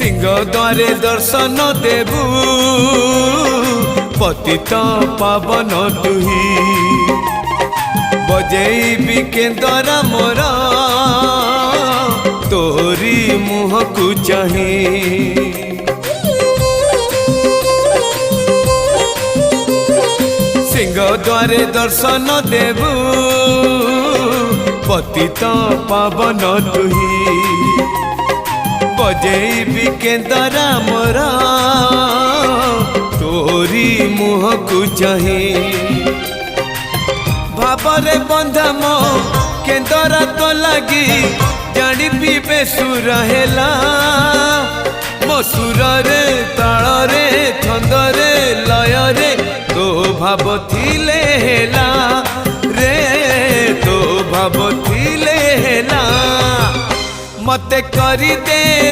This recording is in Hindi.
सिंह द्वारे दर्शन देबू पतित पावन तुही बजेबी केंदरा मोरा तोरी मुह को चाही सिंह द्वारे दर्शन देबू पतित पावन तुही बजेबी केंदरा मोरा तोरी मुह को चाही भावरे बंधा मो केंदरा तो लगी जानी पीबे सुर हेला मो सुर रे ताल रे छंद रे लय रे तो भाव थिले हेला रे तो भाव थिले हेला मते करी दे